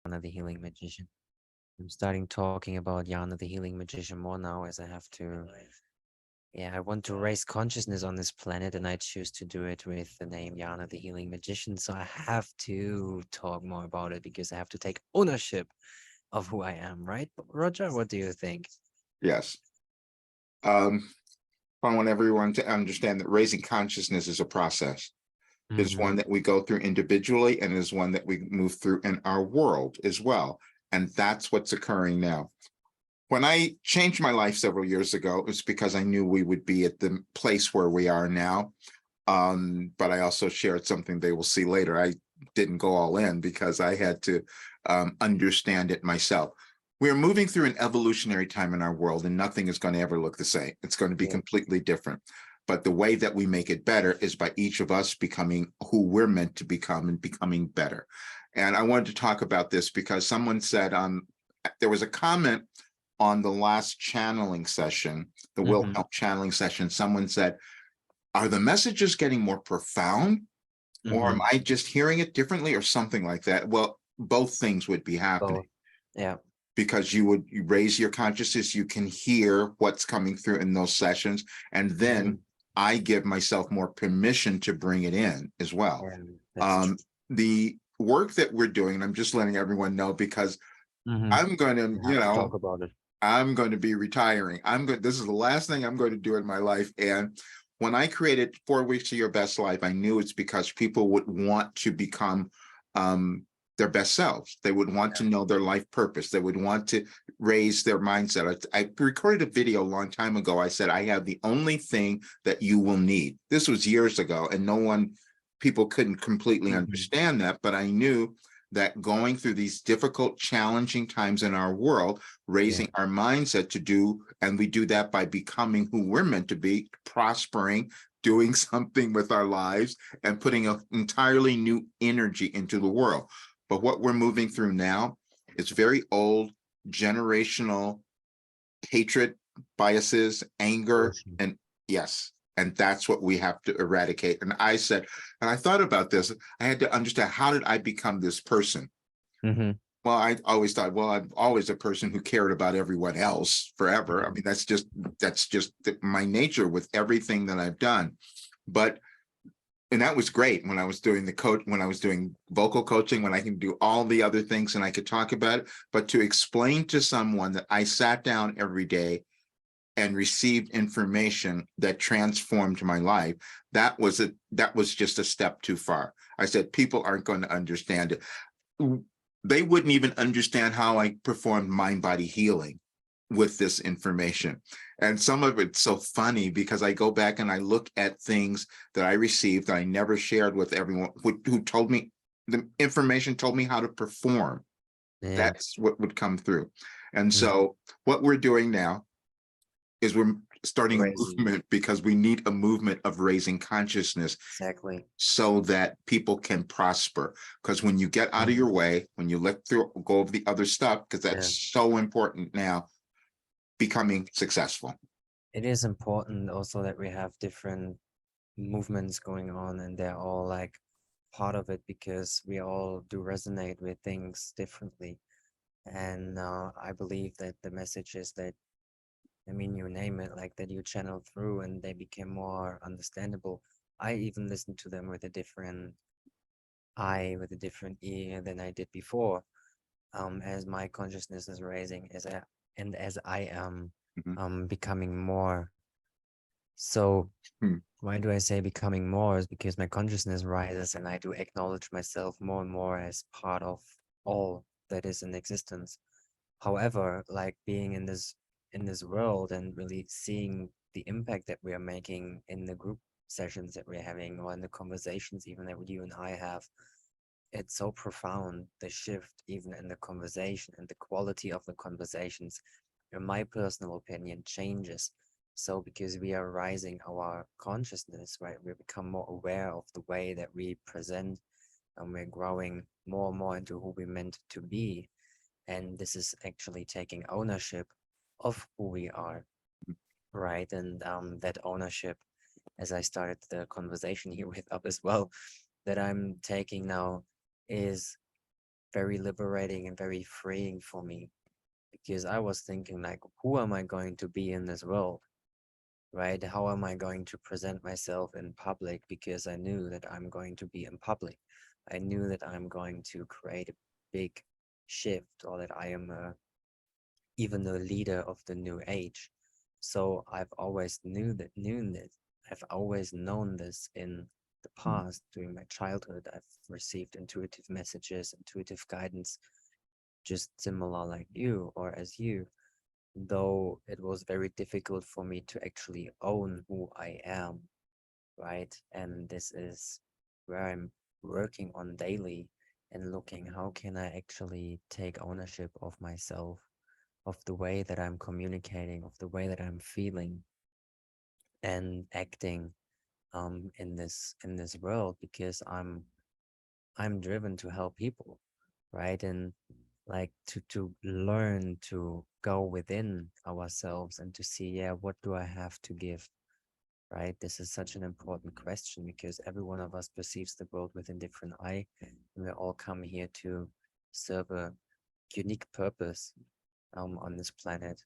Yana the Healing Magician. I'm starting talking about Yana the Healing Magician more now as I have to. Yeah, I want to raise consciousness on this planet and I choose to do it with the name Yana the Healing Magician. So I have to talk more about it because I have to take ownership of who I am, right? Roger, what do you think? Yes. Um, I want everyone to understand that raising consciousness is a process. It's Mm-hmm. one that we go through individually and is one that we move through in our world as well. And that's what's occurring now. When I changed my life several years ago, it was because I knew we would be at the place where we are now. But I also shared something they will see later. I didn't go all in because I had to understand it myself. We're moving through an evolutionary time in our world, and nothing is going to ever look the same. It's going to be Yeah. completely different. But the way that we make it better is by each of us becoming who we're meant to become and becoming better. And I wanted to talk about this because someone said there was a comment on the last channeling session, the Mm-hmm. Wilhelm channeling session. Someone said, are the messages getting more profound, or Mm-hmm. am I just hearing it differently or something like that? Well, both things would be happening Both. Yeah. because you raise your consciousness, you can hear what's coming through in those sessions, and Mm-hmm. then I give myself more permission to bring it in as well. Yeah, that's true. Um, the work that we're doing, and I'm just letting everyone know because Mm-hmm. I'm going to, We have to talk about it. I'm going to be retiring. This is the last thing I'm going to do in my life. And when I created 4 Weeks to Your Best Life, I knew it's because people would want to become um, their best selves. They would want to know their life purpose. They would want to raise their mindset. I recorded a video a long time ago. I said, I have the only thing that you will need. This was years ago, and people couldn't completely Mm-hmm. understand that, but I knew that going through these difficult, challenging times in our world, Yeah. raising our mindset to do, and we do that by becoming who we're meant to be, prospering, doing something with our lives, and putting an entirely new energy into the world. But what we're moving through now is very old, generational hatred, biases, anger, Bullshit. and yes. And that's what we have to eradicate. And I said, and I thought about this, I had to understand, how did I become this person? Mm-hmm. Well, I always thought, well, I'm always a person who cared about everyone else forever. I Mm-hmm. mean, that's just my nature with everything that I've done. But and that was great when I was doing when I was doing vocal coaching, when I can do all the other things and I could talk about it. But to explain to someone that I sat down every day and received information that transformed my life, that was just a step too far. I said, people aren't going to understand it. They wouldn't even understand how I performed mind body healing with this information. And some of it's so funny because I go back and I look at things that I received that I never shared with everyone who told me the information, told me how to perform. Yeah. That's what would come through. And Mm-hmm. so what we're doing now is we're starting a Raising. movement because we need a movement of raising consciousness Exactly. so that people can prosper. Because when you get out of Mm-hmm. your way, when you let through go over the other stuff, because Yeah. that's so important now, becoming successful. It is important also that we have different movements going on and they're all like part of it because we all do resonate with things differently. And I believe that the message is that, I mean, you name it, like that you channel through and they became more understandable. I even listened to them with a different eye, with a different ear than I did before. As my consciousness is raising, as I am Mhm. becoming more. So Hmm. why do I say becoming more? Is because my consciousness rises and I do acknowledge myself more and more as part of all that is in existence. However, like being in this world and really seeing the impact that we are making in the group sessions that we're having or in the conversations even that you and I have, it's so profound, the shift even in the conversation and the quality of the conversations, in my personal opinion, changes. So because we are rising our consciousness, right, we become more aware of the way that we present and we're growing more and more into who we meant to be. And this is actually taking ownership of who we are, right? And that ownership, as I started the conversation here with up as well, that I'm taking now is very liberating and very freeing for me, because I was thinking like, who am I going to be in this world, right? How am I going to present myself in public? Because I knew that I'm going to be in public. I knew that I'm going to create a big shift, or that I am even the leader of the new age. So I've always known this. I've always known this in the past. During my childhood, I've received intuitive messages, intuitive guidance, just similar like you or as you, though it was very difficult for me to actually own who I am, right? And this is where I'm working on daily, and looking how can I actually take ownership of myself, of the way that I'm communicating, of the way that I'm feeling and acting in this world, because I'm driven to help people, right? And like to learn to go within ourselves and to see, yeah, what do I have to give, right? This is such an important question, because every one of us perceives the world with a different eye, and we all come here to serve a unique purpose on this planet.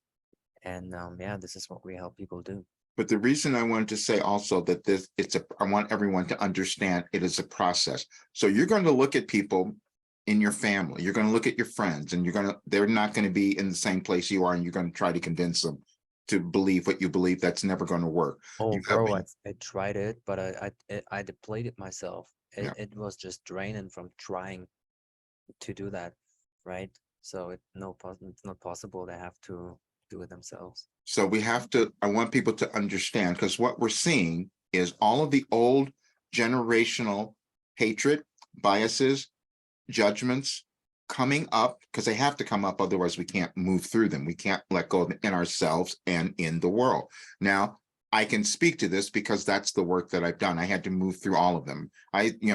And yeah, this is what we help people do. But the reason I wanted to say also that I want everyone to understand it is a process. So you're going to look at people in your family, you're going to look at your friends, and they're not going to be in the same place you are, and you're going to try to convince them to believe what you believe. That's never going to work. Oh, You have, bro, I tried it, but I depleted myself. yeah. It was just draining from trying to do that, right? So it's not possible. They have to do it themselves. So I want people to understand, because what we're seeing is all of the old generational hatred, biases, judgments coming up, because they have to come up, otherwise we can't move through them. We can't let go of them in ourselves and in the world. Now, I can speak to this because that's the work that I've done. I had to move through all of them.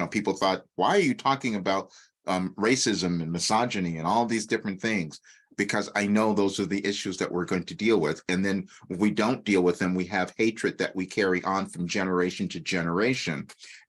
People thought, why are you talking about racism and misogyny and all these different things? Because I know those are the issues that we're going to deal with. And then if we don't deal with them, we have hatred that we carry on from generation to generation.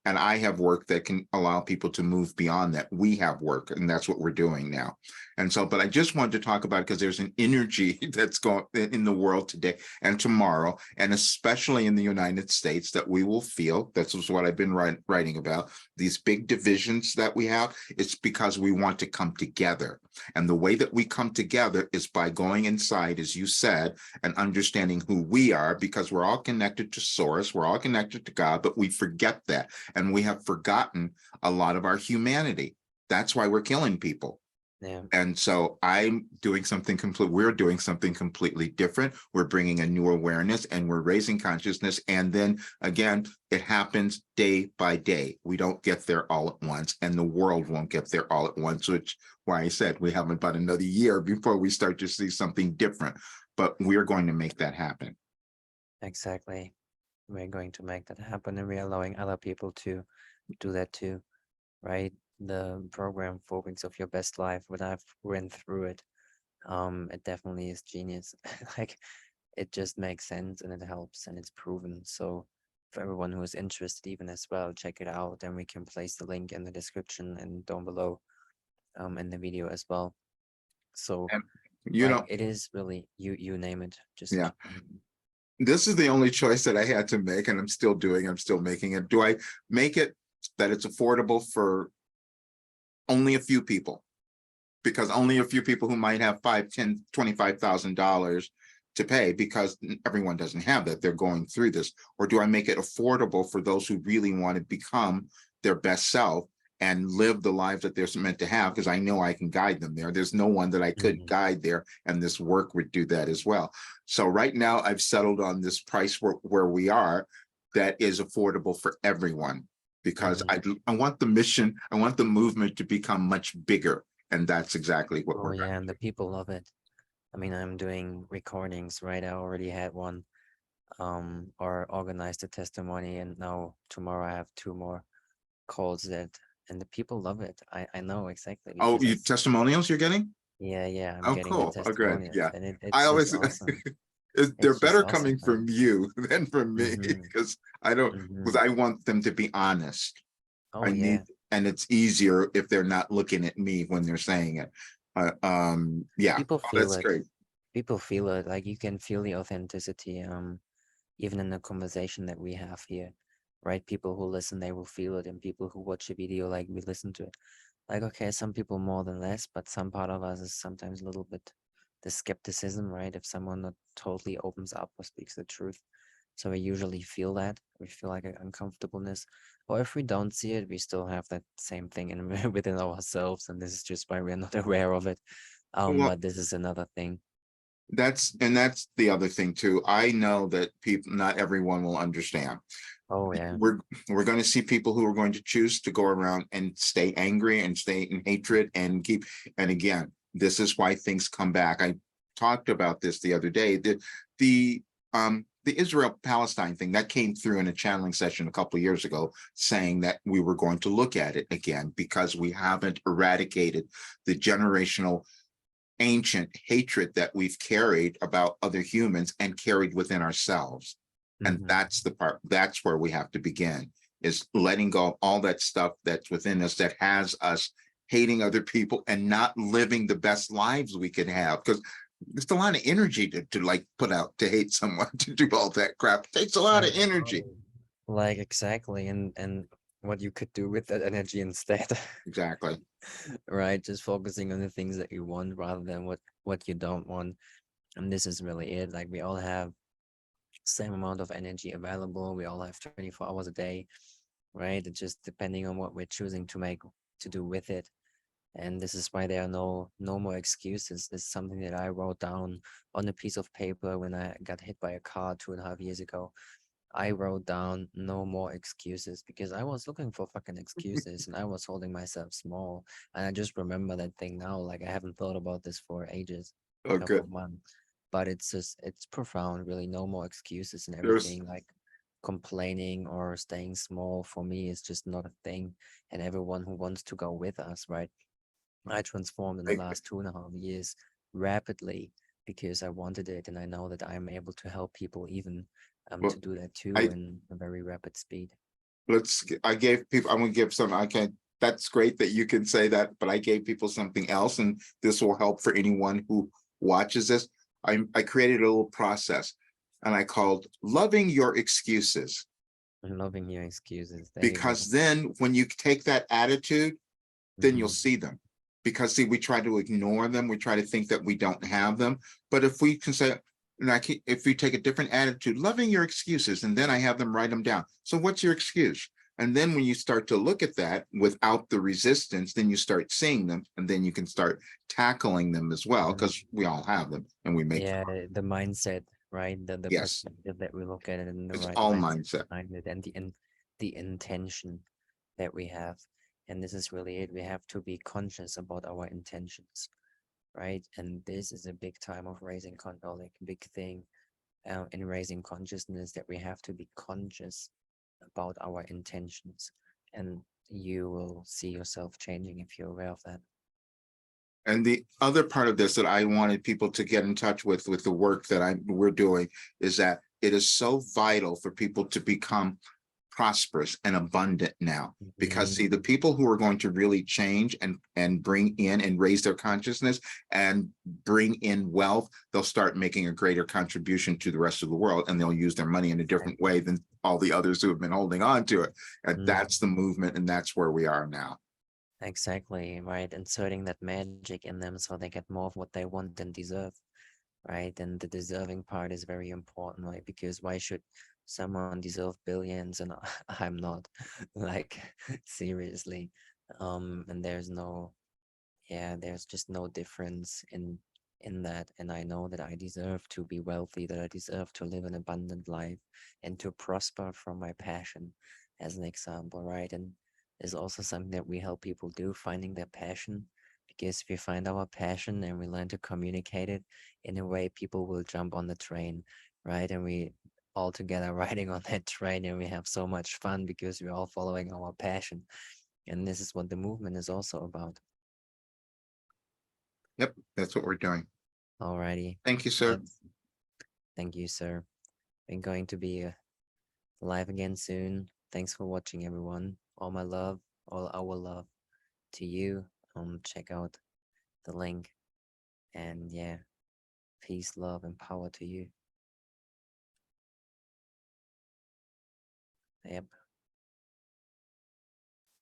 And I have work that can allow people to move beyond that. We have work, and that's what we're doing now. And so, but I just wanted to talk about it because there's an energy that's going in the world today and tomorrow, and especially in the United States, that we will feel. This is what I've been writing about. These big divisions that we have, it's because we want to come together. And the way that we come together is by going inside, as you said, and understanding who we are, because we're all connected to Source, we're all connected to God, but we forget that. And we have forgotten a lot of our humanity. That's why we're killing people. Yeah. And so we're doing something completely different. We're bringing a new awareness, and we're raising consciousness. And then again, it happens day by day. We don't get there all at once, and the world won't get there all at once, which why I said we have about another year before we start to see something different. But we're going to make that happen. Exactly. We're going to make that happen, and we're allowing other people to do that too, right? The program 4 weeks of your best life, when I've went through it, it definitely is genius. Like, it just makes sense and it helps and it's proven. So for everyone who is interested even as well, check it out, and we can place the link in the description and down below in the video as well. So And like, it is really, you name it, just yeah. This is the only choice that I had to make, and I'm still making it. Do I make it that it's affordable for only a few people? Because only a few people who might have $5, $10, $25,000 to pay, because everyone doesn't have that. They're going through this. Or do I make it affordable for those who really want to become their best self and live the lives that they're meant to have? Because I know I can guide them there. There's no one that I could guide there, and this work would do that as well. So right now I've settled on this price where we are, that is affordable for everyone, because I want the mission, I want the movement to become much bigger. And that's exactly what Oh we're yeah, and the people love it. I mean, I'm doing recordings, right? I already had one, or organized a testimony, and now tomorrow I have 2 more calls that, and the people love it. I know exactly, Oh, because you testimonials you're getting? yeah, I'm Oh, getting the cool. Oh, good. testimonials, Yeah. and I it's just always, awesome. they're It's just better awesome, coming man. from you than from me, Mm-hmm. because Mm-hmm. I want them to be honest. Oh I need yeah. and it's easier if they're not looking at me when they're saying it. Yeah, People oh, feel that's it. great. People feel it. Like you can feel the authenticity. Even in the conversation that we have here, right? People who listen, they will feel it, and people who watch a video, like we listen to it. Like, okay, some people more than less, but some part of us is sometimes a little bit the skepticism, right? If someone not totally opens up or speaks the truth. So we usually feel that. We feel like an uncomfortableness. Or if we don't see it, we still have that same thing in within ourselves. And this is just why we're not aware of it. Well, But this is another thing. that's the other thing too. I know that people, not everyone will understand. Oh yeah. We're going to see people who are going to choose to go around and stay angry and stay in hatred and keep. And again, this is why things come back. I talked about this the other day. The Israel Palestine thing that came through in a channeling session a couple of years ago, saying that we were going to look at it again because we haven't eradicated the generational ancient hatred that we've carried about other humans and carried within ourselves. And Hmm. that's the part, that's where we have to begin, is letting go of all that stuff that's within us that has us hating other people and not living the best lives we could have. Because it's a lot of energy to like put out to hate someone, to do all that crap. It takes a lot I of energy. know. Like exactly, and what you could do with that energy instead, Exactly. right? Just focusing on the things that you want rather than what you don't want. And this is really it. Like we all have same amount of energy available. We all have 24 hours a day, right? It's just depending on what we're choosing to do with it. And this is why there are no more excuses. This is something that I wrote down on a piece of paper when I got hit by a car 2.5 years ago. I wrote down no more excuses because I was looking for fucking excuses and I was holding myself small. And I just remember that thing now. Like I haven't thought about this for ages, Oh, couple good. of months. But it's profound, really. No more excuses and There's everything. Like complaining or staying small for me is just not a thing. And everyone who wants to go with us, right? I transformed in the like, last 2.5 years rapidly because I wanted it, and I know that I'm able to help people even well, to do that too I in a very rapid speed. I gave people, I'm gonna give some, I can, that's great that you can say that, but I gave people something else, and this will help for anyone who watches this. I created a little process and I called loving your excuses, I'm loving your excuses. There you go. because then when you take that attitude, then you'll Hmm. see them. Because see, we try to ignore them, we try to think that we don't have them. But if we can say, and if we take a different attitude, loving your excuses, and then I have them write them down. So what's your excuse? And then when you start to look at that without the resistance, then you start seeing them, and then you can start tackling them as well, Hmm. because we all have them and we make them. Yeah, the mindset, right? The Yes, perspective that we look at it and the it's right all mindset mindset. behind it, and the intention that we have. And this is really it. We have to be conscious about our intentions, right? And this is a big time of raising like big thing in raising consciousness, that we have to be conscious about our intentions, and you will see yourself changing if you're aware of that. And the other part of this that I wanted people to get in touch with the work that we're doing, is that it is so vital for people to become prosperous and abundant now. Because see, the Mhm. people who are going to really change and bring in and raise their consciousness and bring in wealth, they'll start making a greater contribution to the rest of the world, and they'll use their money in a different way than all the others who have been holding on to it. And Mm, that's the movement, and that's where we are now. exactly, right. Inserting that magic in them so they get more of what they want and deserve, right? And the deserving part is very important, right? Because why should someone deserve billions and I'm not? Like, seriously. And there's just no difference in that. And I know that I deserve to be wealthy, that I deserve to live an abundant life and to prosper from my passion, as an example, right? And is also something that we help people do, finding their passion. Because if we find our passion and we learn to communicate it in a way, people will jump on the train, right? And we all together riding on that train, and we have so much fun because we're all following our passion. And this is what the movement is also about. Yep, that's what we're doing. Alrighty. Thank you, sir. That's Thank you, sir. We're going to be live again soon. Thanks for watching, everyone. All my love. all our love to you. Check out the link, and yeah, peace, love, and power to you. Yep.